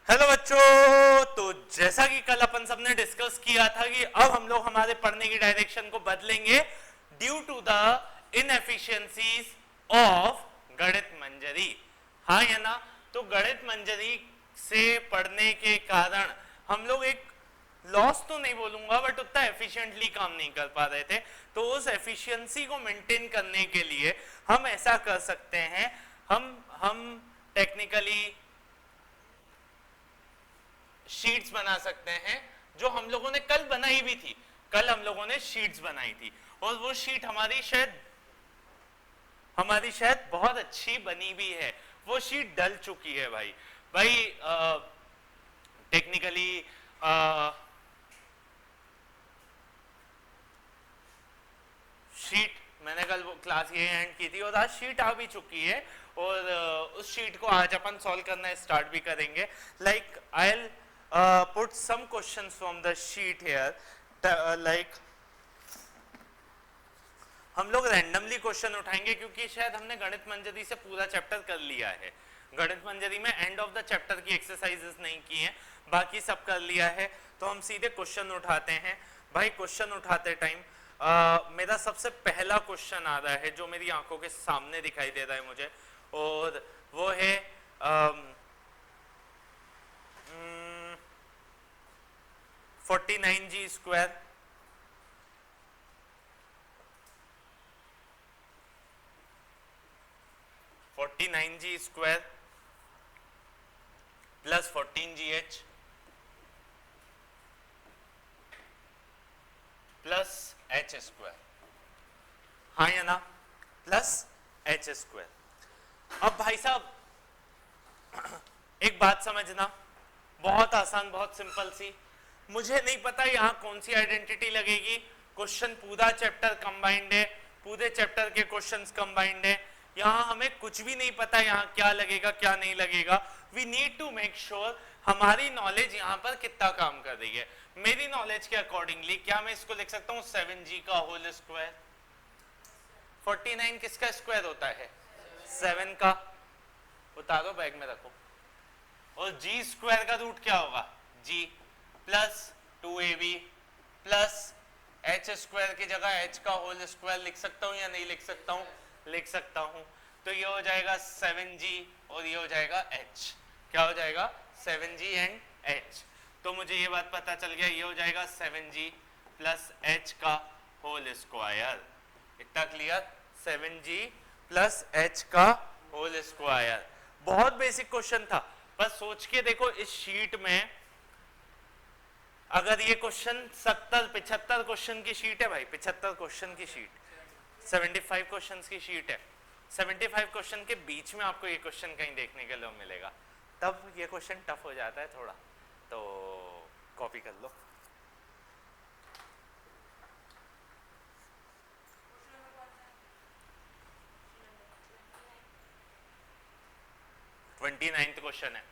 Hello बच्चों। तो जैसा कि कल अपन सबने डिस्कस किया था कि अब हम लोग हमारे पढ़ने की डायरेक्शन को बदलेंगे due to the inefficiencies of Ganit Manjari. हाँ या ना? तो गणित मंजरी से पढ़ने के कारण हम लोग एक लॉस तो नहीं बोलूंगा बट उतना एफिशिएंटली काम नहीं कर पा रहे थे। तो उस एफिशिएंसी को मेंटेन करने के लिए हम ऐसा कर सकते हैं, हम टेक्निकली शीट्स बना सकते हैं, जो हम लोगों ने कल बनाई भी थी। कल हम लोगों ने शीट्स बनाई थी और वो शीट हमारी शायद बहुत अच्छी बनी भी है। वो शीट डल चुकी है भाई। टेक्निकली शीट मैंने कल वो क्लास ये एंड की थी और आज शीट आ भी चुकी है और उस शीट को आज अपन सॉल्व करना स्टार्ट भी करेंगे। Like I will put some questions from the sheet here, like हम लोग रैंडमली क्वेश्चन उठाएंगे क्योंकि शायद हमने गणित मंजरी से पूरा चैप्टर कर लिया है। गणित मंजरी में एंड ऑफ द चैप्टर की एक्सरसाइजेस नहीं की हैं, बाकी सब कर लिया है। तो हम सीधे क्वेश्चन उठाते हैं। भाई क्वेश्चन उठाते टाइम मेरा सबसे पहला क्वेश्चन आ रहा है जो मेरी आंखों के सामने दिखाई दे रहा है मुझे, और वो है 49g square plus 14gh plus H square. हाँ या ना? Plus H square. अब भाई साहब एक बात समझना, बहुत आसान, बहुत सिंपल सी। मुझे नहीं पता यहाँ कौन सी आइडेंटिटी लगेगी। क्वेश्चन पूरा चैप्टर कंबाइंड है, पूरे चैप्टर के क्वेश्चंस कंबाइंड है। यहाँ हमें कुछ भी नहीं पता यहाँ क्या लगेगा क्या नहीं लगेगा। We need to make sure हमारी नॉलेज यहाँ पर कितना काम कर रही है। मेरी नॉलेज के अकॉर्डिंगली क्या मैं इसको लिख सकता हूँ 7g का होल स्क्वायर। 49 किसका स्क्वायर होता है? 7 का। उतारो बैग में रखो। और g स्क्वायर का रूट क्या होगा? g plus 2ab plus H square की जगह h का होल स्क्वायर लिख सकता हूँ या नहीं लिख सकता हूँ? लिख सकता हूँ। तो ये हो जाएगा 7g और ये हो जाएगा h। क्या हो जाएगा? 7g and h। तो मुझे ये बात पता चल गया, ये हो जाएगा 7g प्लस h का होल स्क्वायर। इतना क्लियर? 7g प्लस h का होल स्क्वायर। बहुत बेसिक क्वेश्चन था, बस सोच के देखो इस शीट में अगर ये क्वेश्चन 75 क्वेश्चन की शीट है भाई, 75 क्वेश्चन की शीट, 75 क्वेश्चंस की शीट है। 75 क्वेश्चन के बीच में आपको ये क्वेश्चन कहीं देखने के लिए मिलेगा, तब ये क्वेश्चन टफ हो जाता है थोड़ा, तो कॉपी कर लो। ट्वेंटी 29th क्वेश्चन है।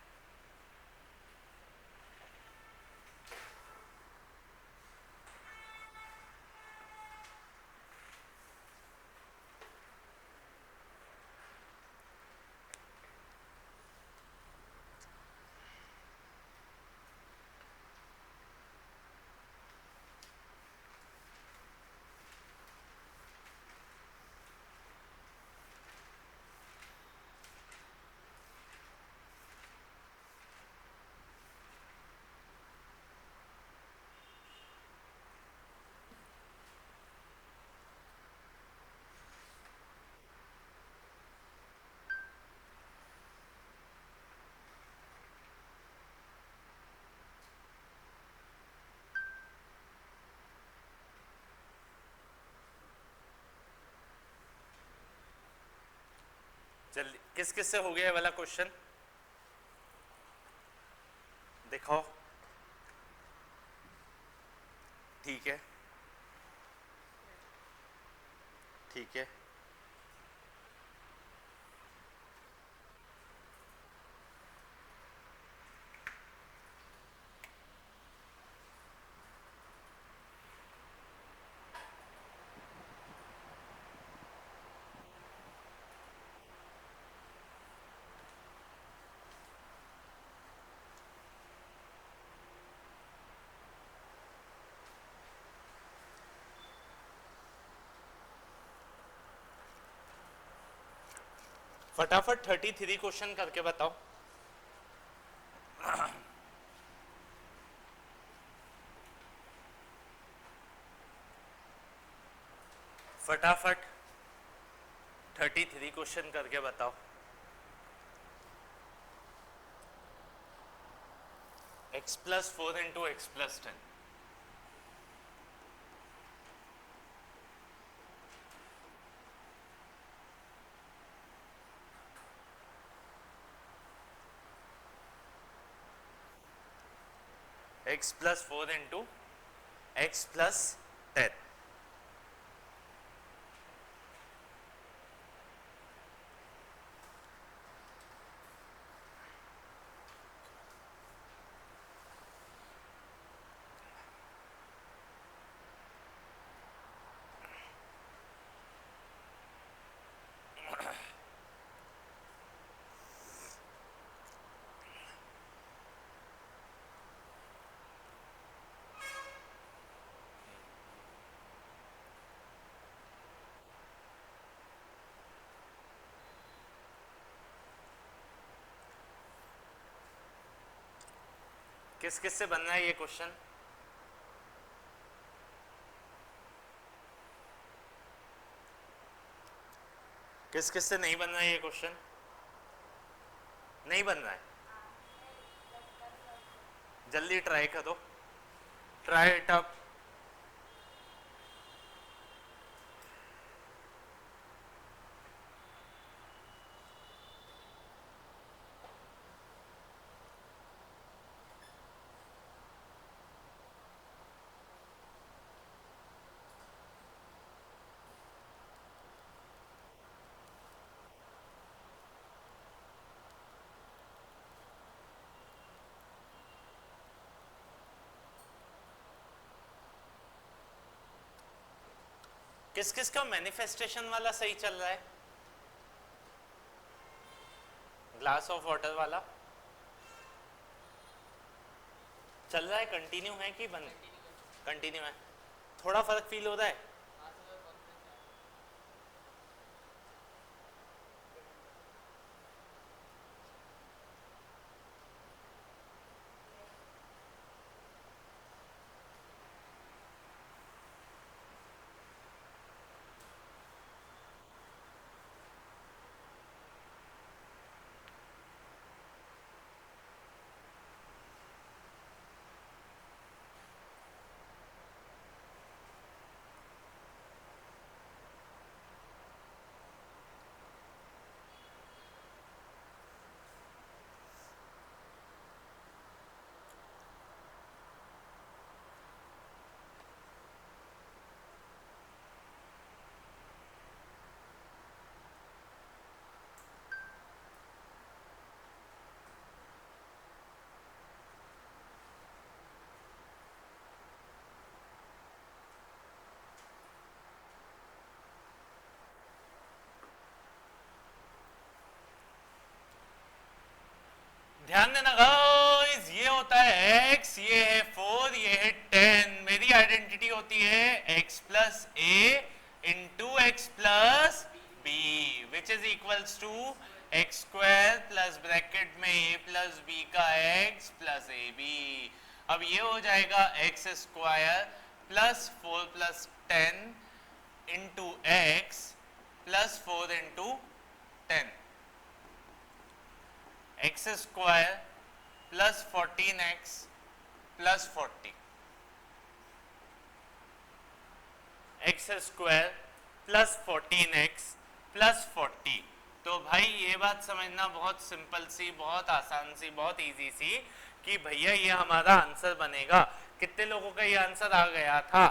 जल्दी किस किस से हो गया वाला क्वेश्चन दिखाओ। ठीक है, ठीक है। फटाफट 33 क्वेश्चन करके बताओ। फटाफट 33 क्वेश्चन करके बताओ। x+4 into x+10। x+4 into x+10। किस किस से बनना है ये क्वेश्चन? किस किस से नहीं बनना है ये क्वेश्चन? नहीं बनना है? जल्दी ट्राई करो, ट्राई इट अप। किस किस का मैनिफेस्टेशन वाला सही चल रहा है? ग्लास ऑफ वाटर वाला चल रहा है, कंटिन्यू है कि बंद? कंटिन्यू है। थोड़ा फर्क फील हो रहा है? ध्यान देना गाइस, ये होता है x, ये है 4, ये है 10। मेरी आइडेंटिटी होती है x+a/x+b which is equals to x² plus bracket में a प्लस b का x प्लस ab। अब ये हो जाएगा x² plus 4 plus 10 into x plus 4 into 10, x² plus 14x plus 40, x² plus 14x plus 40। तो भाई ये बात समझना बहुत सिंपल सी, बहुत आसान सी, बहुत इजी सी कि भैया ये हमारा आंसर बनेगा। कितने लोगों का ये आंसर आ गया था?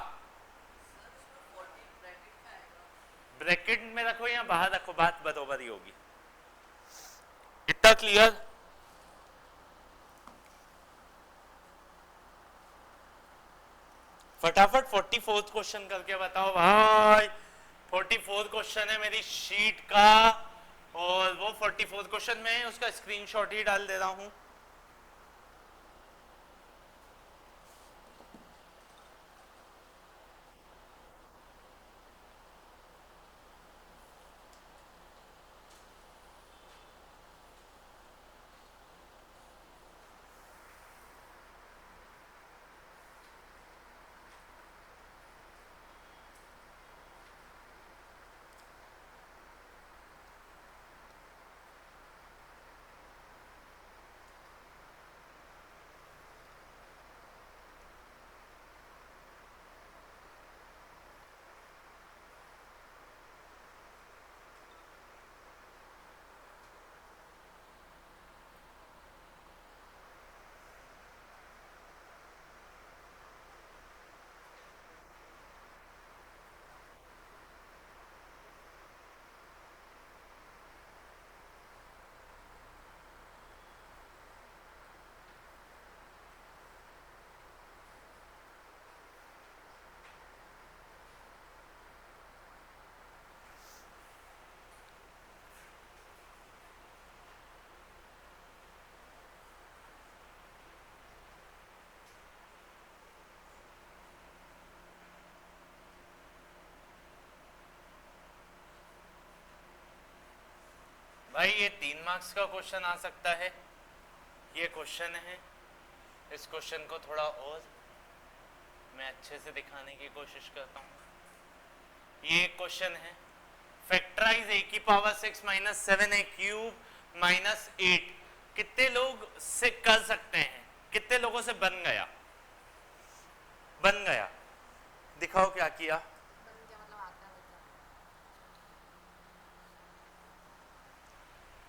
ब्रैकेट में रखो या बाहर रखो, बात बरोबर ही होगी। इतना क्लियर? फटाफट 44th क्वेश्चन करके बताओ भाई। 44th क्वेश्चन है मेरी शीट का, और वो 44th क्वेश्चन में उसका स्क्रीनशॉट ही डाल दे रहा हूं। भाई ये 3 मार्क्स का क्वेश्चन आ सकता है, ये क्वेश्चन है। इस क्वेश्चन को थोड़ा और मैं अच्छे से दिखाने की कोशिश करता हूँ। ये क्वेश्चन है, फैक्टराइज ए की पावर 6 माइनस 7 ए क्यूब माइनस 8। कितने लोग से कर सकते हैं, कितने लोगों से बन गया? बन गया, दिखाओ क्या किया।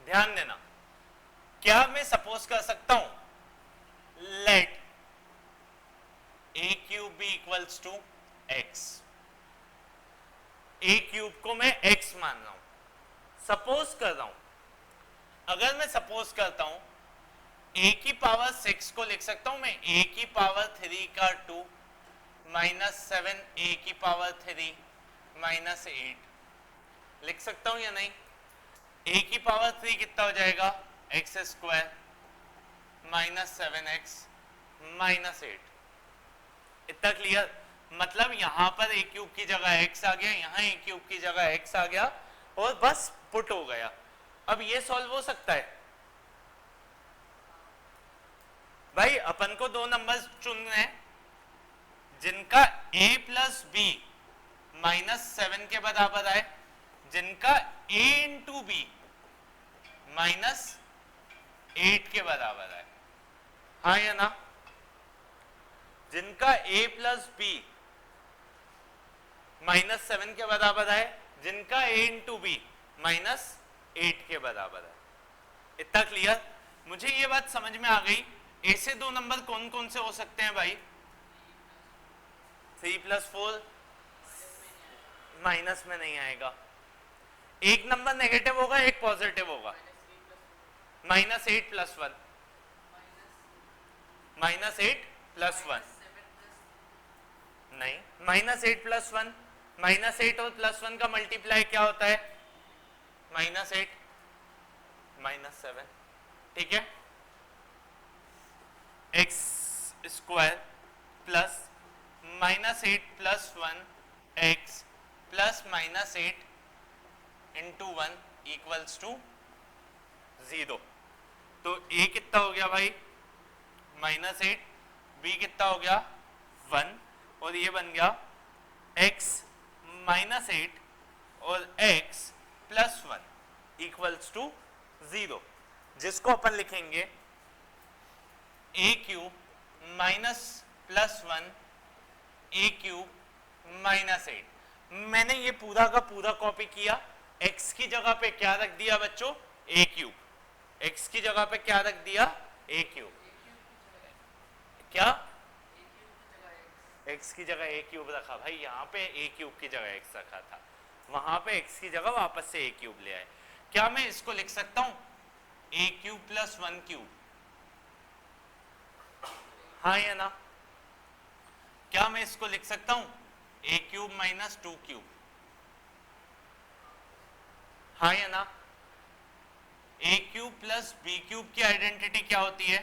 ध्यान देना, क्या मैं सपोज कर सकता हूं let a cube b equals to x. A cube को मैं एक्स मान रहा हूं, सपोज कर रहा हूं। अगर मैं सपोज करता हूं ए की पावर 6 को लिख सकता हूं मैं ए की पावर 3 का 2 माइनस 7 ए की पावर 3 माइनस 8 लिख सकता हूं या नहीं? ए की पावर 3 कितना हो जाएगा? X square minus 7x minus 8। इतना क्लियर? मतलब यहां पर ए क्यूब की जगह x आ गया, यहां ए क्यूब की जगह x आ गया और बस पुट हो गया। अब ये सॉल्व हो सकता है भाई। अपन को दो नंबर्स चुनने हैं जिनका a प्लस बी माइनस 7 के बराबर आए, जिनका a इंटू बी माइनस 8 के बराबर है। हाँ या ना? जिनका a प्लस बी माइनस 7 के बराबर है, जिनका a इंटू बी माइनस 8 के बराबर है। इतना क्लियर? मुझे ये बात समझ में आ गई। a से दो नंबर कौन कौन से हो सकते हैं भाई? 3 प्लस 4 माइनस में नहीं आएगा, एक नंबर नेगेटिव होगा एक पॉजिटिव होगा। माइनस 8 प्लस 1, माइनस 8 प्लस 1 नहीं, माइनस 8 प्लस 1, माइनस 8 और प्लस 1 का मल्टीप्लाई क्या होता है? Minus 8 minus 7। ठीक है, x square plus minus 8 plus 1 x plus minus 8 into 1 equals to 0। तो a कितना हो गया भाई? माइनस 8, b कितना हो गया? 1, और ये बन गया x माइनस 8 और x प्लस 1 इक्वल्स टू 0, जिसको अपन लिखेंगे a cube minus plus 1 a cube minus 8। मैंने ये पूरा का पूरा कॉपी किया। x की जगह पे क्या रख दिया बच्चों? a cube. x की जगह पे क्या रख दिया? a cube. क्या? x की जगह a क्यूब रखा भाई, यहाँ पे a क्यूब की जगह x रखा था, वहां पे x की जगह वापस से a क्यूब ले आए। क्या मैं इसको लिख सकता हूं a क्यूब प्लस 1 क्यूब? हाँ या ना? क्या मैं इसको लिख सकता हूं a क्यूब माइनस 2 क्यूब? हाँ या ना? a cube plus b cube की आइडेंटिटी क्या होती है?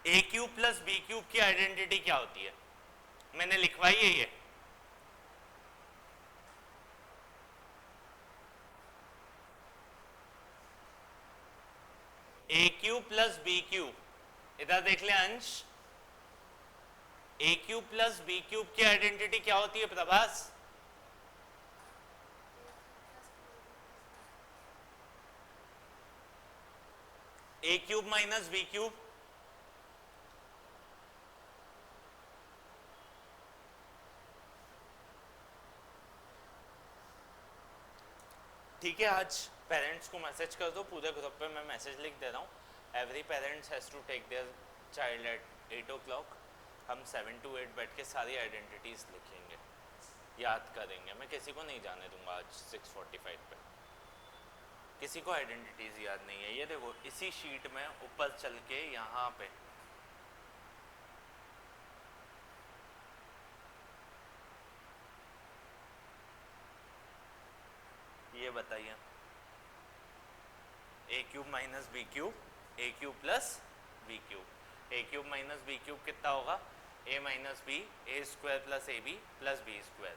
a cube plus b cube की आइडेंटिटी क्या होती है? मैंने लिखवाई है ये। a cube plus b cube, इधर देख ले अंश। a cube plus b cube की आइडेंटिटी क्या होती है Prabhas? a cube minus b cube. ठीक है, आज पेरेंट्स को मैसेज कर दो, पूरे ग्रुप पे मैं मैसेज लिख दे रहा हूँ। Every parents has to take their child at 8 o'clock। हम 7 to 8 बैठ के सारी आइडेंटिटीज लिखेंगे, याद करेंगे। मैं किसी को नहीं जाने दूंगा आज 6:45 पे। किसी को आइडेंटिटीज याद नहीं है? ये देखो इसी शीट में ऊपर चल के यहाँ पे ये बताइए, a cube minus B cube, a cube plus B cube. a cube minus B cube कितना होगा? A minus B A square plus A B plus B square.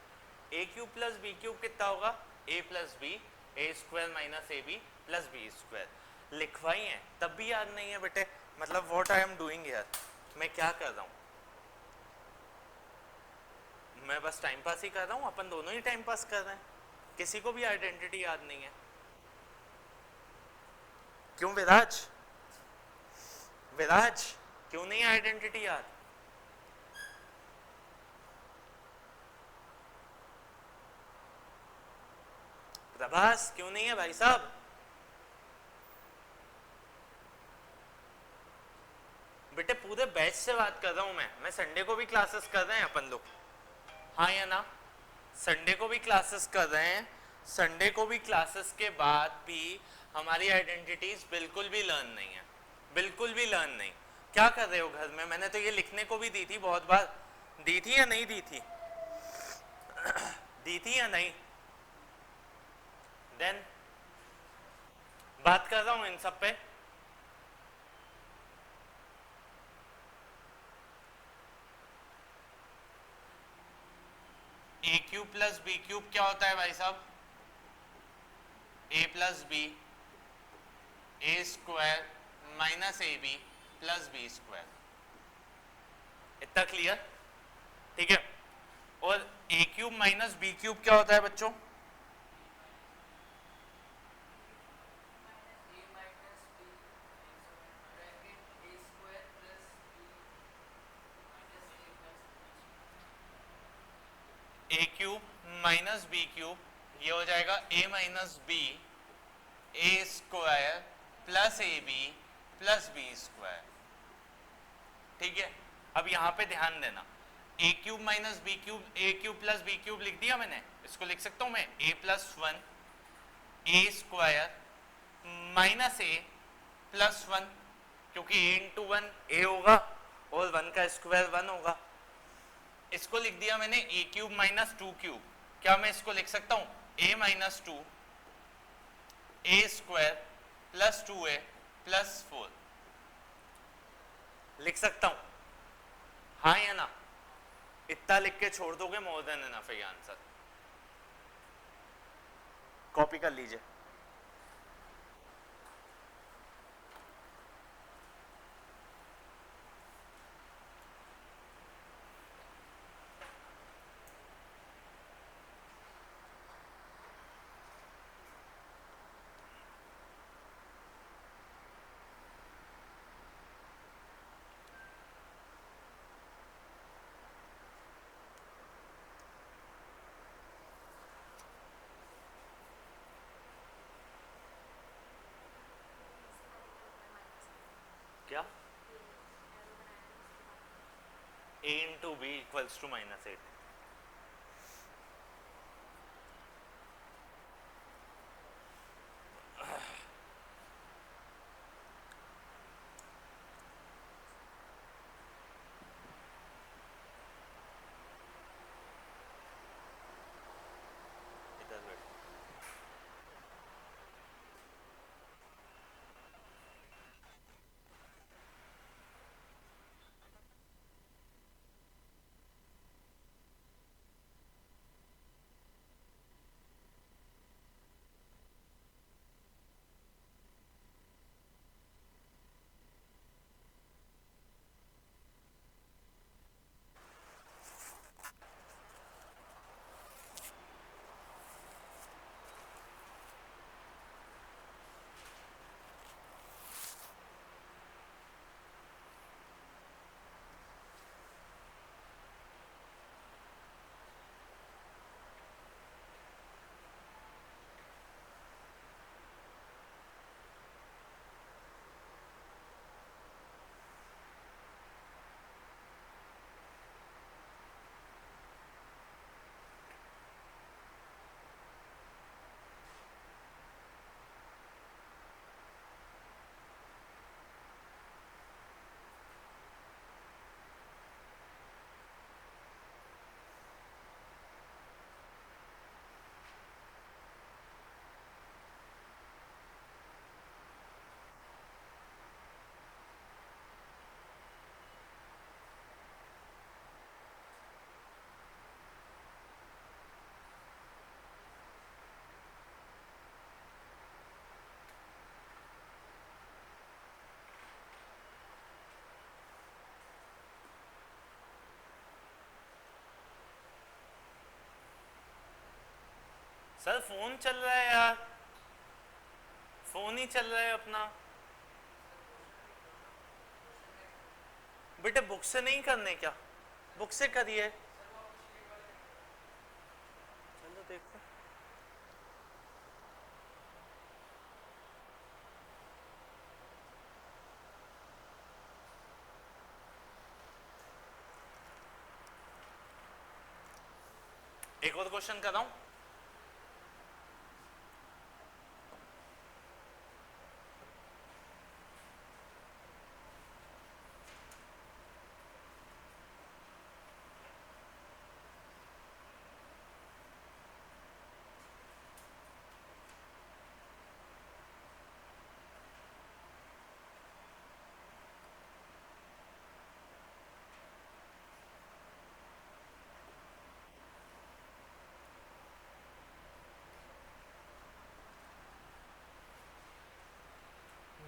A cube plus B cube कितना होगा, A plus B A square minus A B plus B square. लिखवाई है तब भी याद नहीं है बेटे, मतलब व्हाट आई एम डूइंग यार, मैं क्या कर रहा हूँ, मैं बस टाइम पास ही कर रहा हूँ, अपन दोनों ही टाइम पास कर रहे हैं, किसी को भी आइडेंटिटी याद नहीं है। क्यों विराज, विराज क्यों नहीं आइडेंटिटी याद? प्रभास क्यों नहीं है भाई साहब? बेटे पूरे बैच से बात कर रहा हूं मैं संडे को भी क्लासेस कर रहे हैं अपन लोग, हाँ या ना? संडे को भी क्लासेस कर रहे हैं, संडे को भी क्लासेस के बाद भी हमारी आइडेंटिटीज बिल्कुल भी लर्न नहीं है, बिल्कुल भी लर्न नहीं। क्या कर रहे हो घर में? मैंने तो ये लिखने को भी दी थी बहुत बार, दी थी या नहीं दी थी? दी थी या नहीं? देन बात कर रहा हूं इन सब पे। A cube plus B cube क्या होता है भाई साहब? A plus B A square minus A B plus B square. इतना क्लियर? ठीक है। और A cube minus B cube क्या होता है बच्चों? A cube minus B cube ये हो जाएगा A minus B A square plus A B plus B square. ठीक है, अब यहां पे ध्यान देना, A cube minus B cube, A cube plus B cube लिख दिया मैंने, इसको लिख सकता हूं मैं ए प्लस वन ए स्क्वायर माइनस ए प्लस वन, क्योंकि ए इंटू वन ए होगा और वन का स्क्वायर वन होगा। इसको लिख दिया मैंने ए क्यूब माइनस टू क्यूब, क्या मैं इसको लिख सकता हूं ए माइनस टू ए स्क्वायर प्लस टू ए प्लस फोर, लिख सकता हूं, हाँ या ना? इतना लिख के छोड़ दोगे मोर देन एनफ है आंसर। कॉपी कर लीजिए। क्या? A into B equals to minus eight. Sir phone चल रहा है यार, फोन ही चल रहा है अपना। बेटे बुक से नहीं करने क्या? बुक से करिए। चलो देखो। एक और क्वेश्चन कर रहा हूं।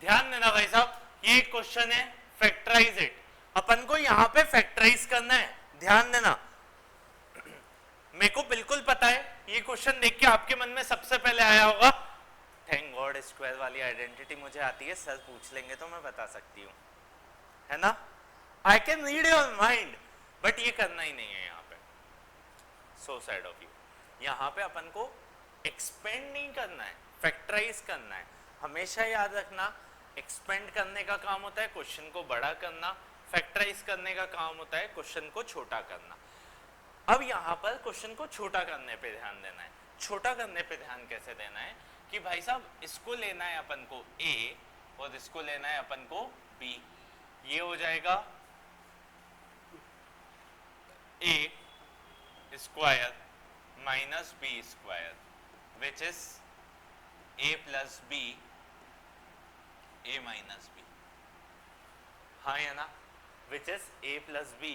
ध्यान देना भाई साहब, ये क्वेश्चन है फैक्टराइज इट। अपन को यहां पे फैक्टराइज करना है, ध्यान देना। मेरे को बिल्कुल पता है ये क्वेश्चन देख के आपके मन में सबसे पहले आया होगा, थैंक गॉड स्क्वायर वाली आइडेंटिटी मुझे आती है, सर पूछ लेंगे तो मैं बता सकती हूँ, है ना। I can read your mind, but ये करना ही नहीं है यहाँ पे। So sad of you. यहाँ पे अपन को एक्सपेंड नहीं करना है, फैक्टराइज करना है। हमेशा याद रखना, एक्सपेंड करने का काम होता है क्वेश्चन को बड़ा करना, फैक्टराइज करने का काम होता है क्वेश्चन को छोटा करना। अब यहाँ पर क्वेश्चन को छोटा करने पे ध्यान देना है। छोटा करने पे ध्यान कैसे देना है कि भाई साहब इसको लेना है अपन को a और इसको लेना है अपन को b। ये हो जाएगा a square minus b square which is a plus b a minus b। हाँ या ना, which is a plus b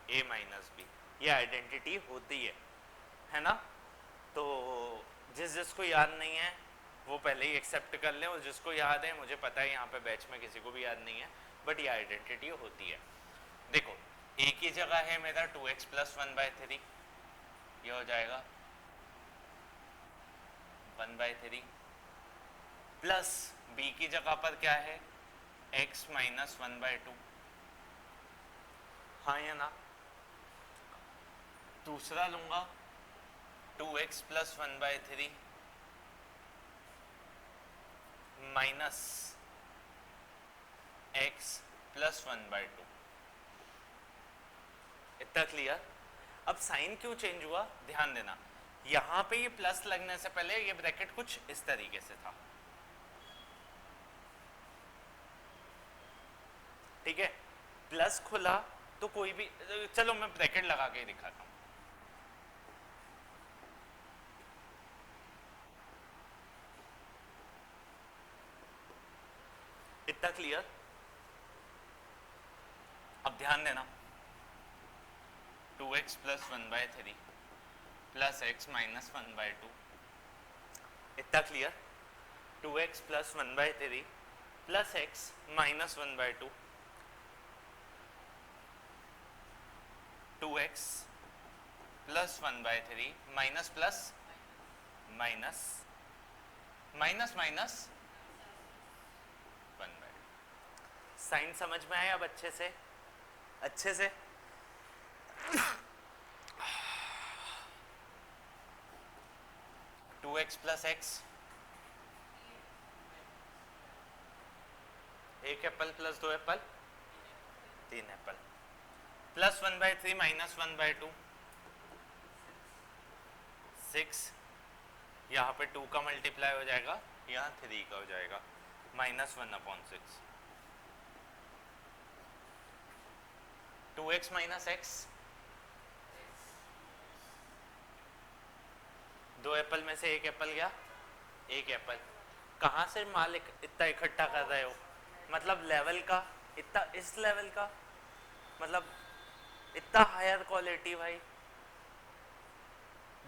a minus b। ये आइडेंटिटी होती है ना। तो जिसको याद नहीं है वो पहले ही एक्सेप्ट कर ले, और जिसको याद है, मुझे पता है यहाँ पे बैच में किसी को भी याद नहीं है, बट ये आइडेंटिटी होती है। देखो a की जगह है मेरा 2x प्लस 1/3, ये हो जाएगा 1/3, प्लस b की जगह पर क्या है x माइनस 1/2। हाँ या ना। दूसरा लूंगा 2x plus 1/3 minus x plus 1/2। इतना क्लियर। अब साइन क्यों चेंज हुआ ध्यान देना, यहां पे ये प्लस लगने से पहले ये ब्रैकेट कुछ इस तरीके से था, ठीक है। प्लस खुला तो कोई भी, चलो मैं ब्रैकेट लगा के दिखाता हूं। इतना क्लियर। अब ध्यान देना 2x plus 1/3 plus x minus 1/2। इतना clear. 2x plus 1/3 plus x minus 1/2। 2x plus 1/3 minus plus minus minus minus 1/2। Sign समझ में आया अब अच्छे से? अच्छे से 2x प्लस x, एक apple plus 2 apple 3 apple, plus 1/3 minus 1/2 6। यहाँ पे 2 का मल्टीप्लाई हो जाएगा, यहाँ 3 का हो जाएगा, minus 1/6। 2x minus x, 2 Apple में से एक एप्पल गया, एक एप्पल। कहाँ से माल इतना इकट्ठा कर रहे हो? मतलब लेवल का इतना, इस लेवल का मतलब इतना हायर क्वालिटी। भाई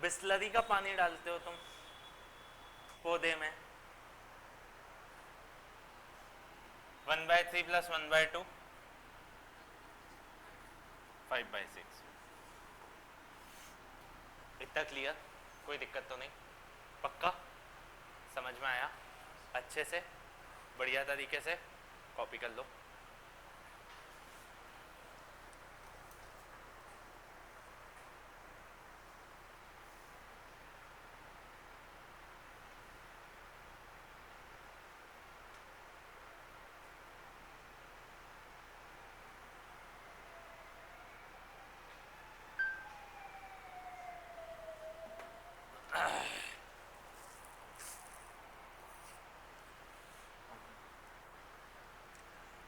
बिस्लरी का पानी डालते हो तुम पौधे में। 1/3 प्लस 1/2 5/6। इतना क्लियर? कोई दिक्कत तो नहीं? अच्छे से बढ़िया तरीके से कॉपी कर लो।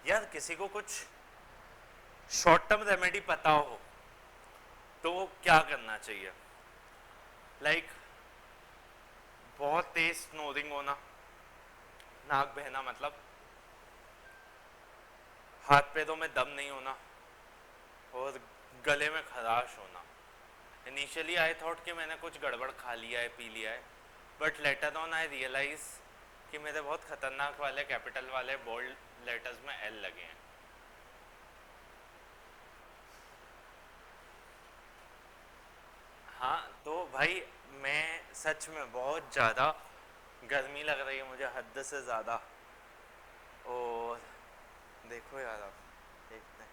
यार किसी को कुछ शॉर्ट टर्म रेमेडी पता हो तो वो क्या करना चाहिए? लाइक बहुत तेज स्नोरिंग होना, नाक बहना, मतलब हाथ पैरों में दम नहीं होना और गले में खराश होना। इनिशियली आई थॉट कि मैंने कुछ गड़बड़ खा लिया है, पी लिया है, but later on I realize कि मेरे बहुत खतरनाक वाले कैपिटल वाले बोल्ड लेटर्स में एल लगे हैं। हाँ तो भाई मैं सच में बहुत ज़्यादा गर्मी लग रही है मुझे, हद से ज़्यादा। और देखो यार, आप देखते हैं।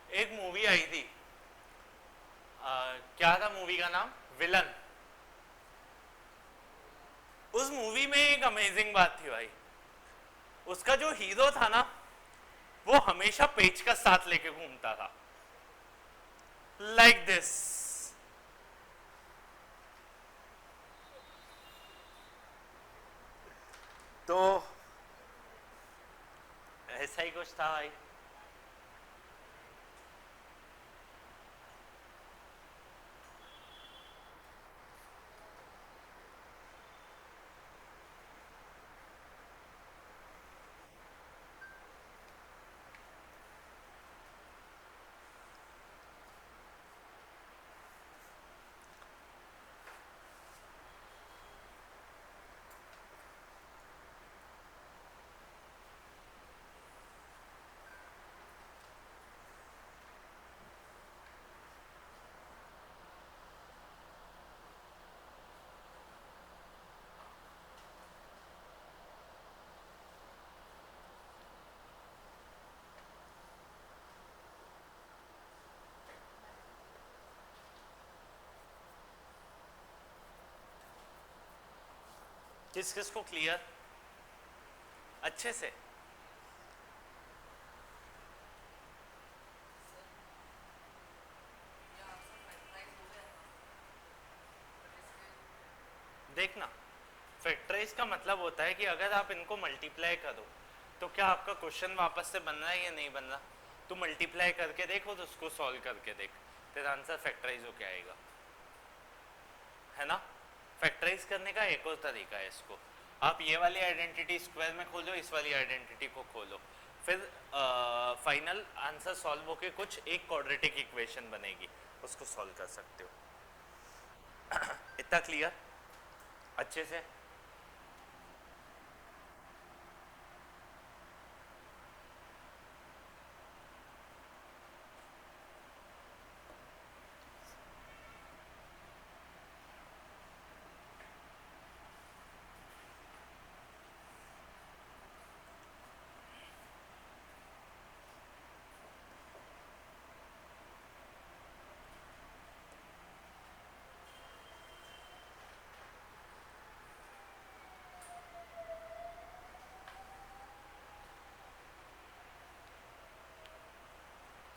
एक मूवी आई थी, क्या था मूवी का नाम? विलन। उस मूवी में एक अमेजिंग बात थी भाई, उसका जो हीरो था ना वो हमेशा पेचकस साथ लेके घूमता था, लाइक दिस। तो ऐसा ही कुछ था भाई। किस किस को क्लियर अच्छे से? देखना, फैक्टराइज का मतलब होता है कि अगर आप इनको मल्टीप्लाई करो तो क्या आपका क्वेश्चन वापस से बन रहा है या नहीं बन रहा। तो मल्टीप्लाई करके देखो तो उसको सॉल्व करके देख, तेरा आंसर फैक्टराइज होके आएगा, है ना। फैक्टराइज करने का एक और तरीका है, इसको आप ये वाली आइडेंटिटी स्क्वायर में खोलो, इस वाली आइडेंटिटी को खोलो, फिर फाइनल आंसर सॉल्व होके कुछ एक क्वाड्रेटिक इक्वेशन बनेगी, उसको सॉल्व कर सकते हो। इतना क्लियर अच्छे से?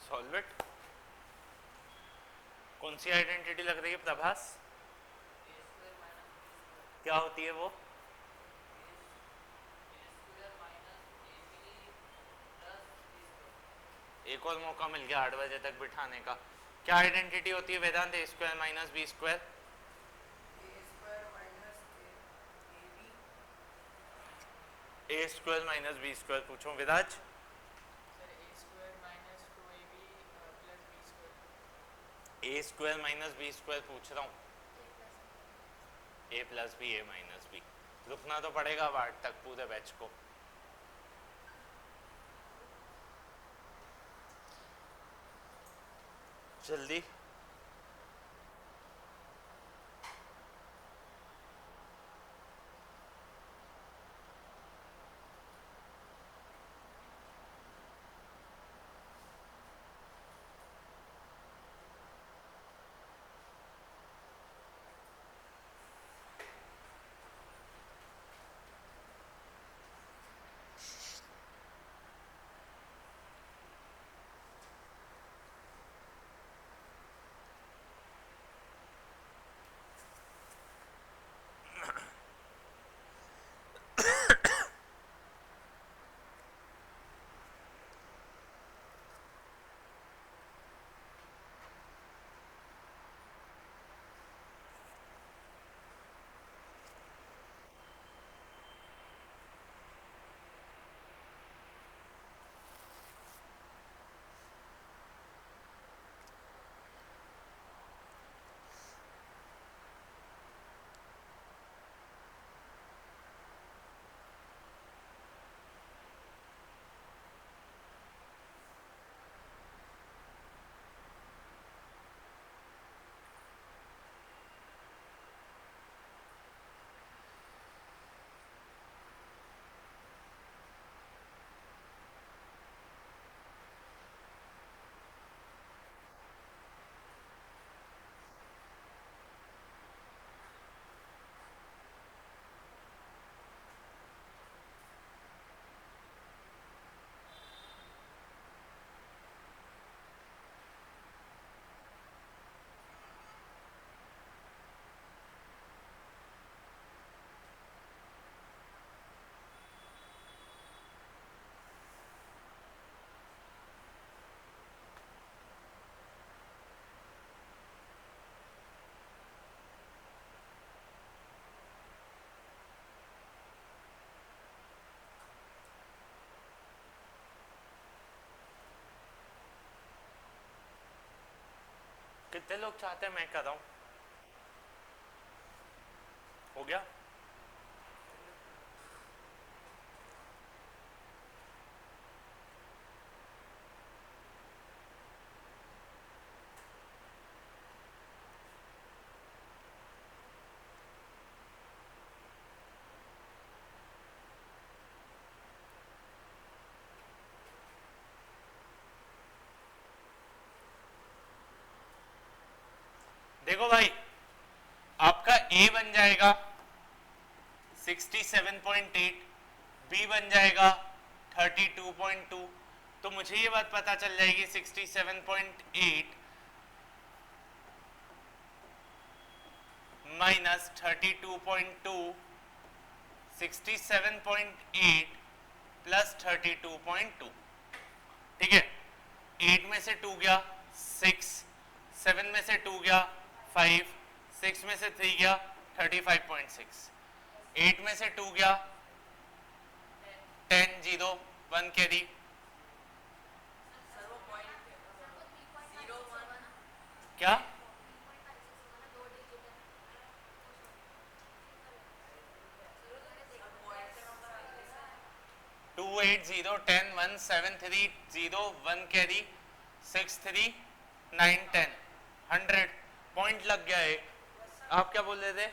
Solve it. कौन सी आइडेंटिटी लग रही है प्रभास? क्या होती है वो? एक और मौका मिल गया 8 बजे तक बिठाने का। क्या आइडेंटिटी होती है वेदांत? ए स्क्वायर माइनस बी स्क्वायर। ए स्क्वायर माइनस बी स्क्वायर पूछो विराज। ए स्क्वायर माइनस बी स्क्वायर पूछ रहा हूँ। ए प्लस बी, ए माइनस बी। रुकना तो पड़ेगा अब 8 तक पूरे बैच को। जल्दी। कितने लोग चाहते हैं मैं कर रहा हूं? हो गया? देखो भाई, आपका A बन जाएगा 67.8, B बन जाएगा 32.2। तो मुझे ये बात पता चल जाएगी 67.8 माइनस 32.2, 67.8 प्लस 32.2। ठीक है, 8 में से 2 गया 6, 7 में से 2 गया 5, 6 में से 3 गया 35.6, 8 में से 2 गया 10, 0, 1 कैरी। क्या 2, 8, 0, 10, 1, 7, 3, 0, 1 कैरी, 6, 3, 9, 10, 100 पॉइंट लग गया है। आप क्या बोल रहे थे?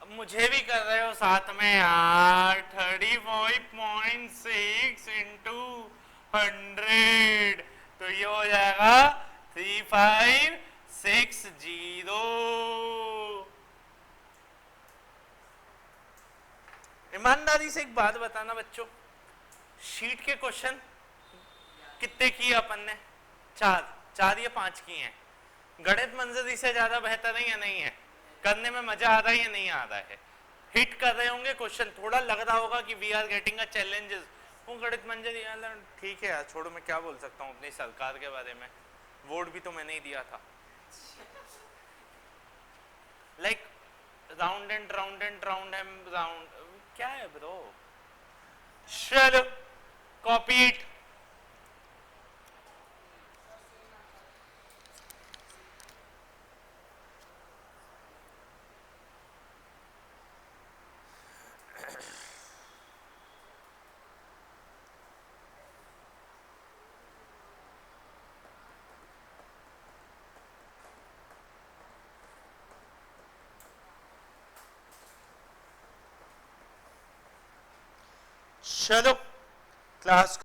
अब मुझे भी कर रहे हो साथ में यार। 35.6 इंटू 100 तो ये हो जाएगा 3560। ईमानदारी से एक बात बताना बच्चों, शीट के क्वेश्चन कितने किए अपन ने? 4 या 5 किए हैं। गणित मंजरी से ज्यादा बेहतर है या नहीं है? करने में मजा आ रहा है या नहीं आ रहा है? हिट कर रहे होंगे क्वेश्चन, थोड़ा लग रहा होगा कि we are getting a challenges, गणित म्हणजे यार ठीक है यार, छोड़ो, मैं क्या बोल सकता हूँ अपनी सरकार के बारे में, वोट भी तो मैंने ही दिया था। Like round and round and round and round, क्या है ब्रो? चलो कॉपी इट। चलो क्लास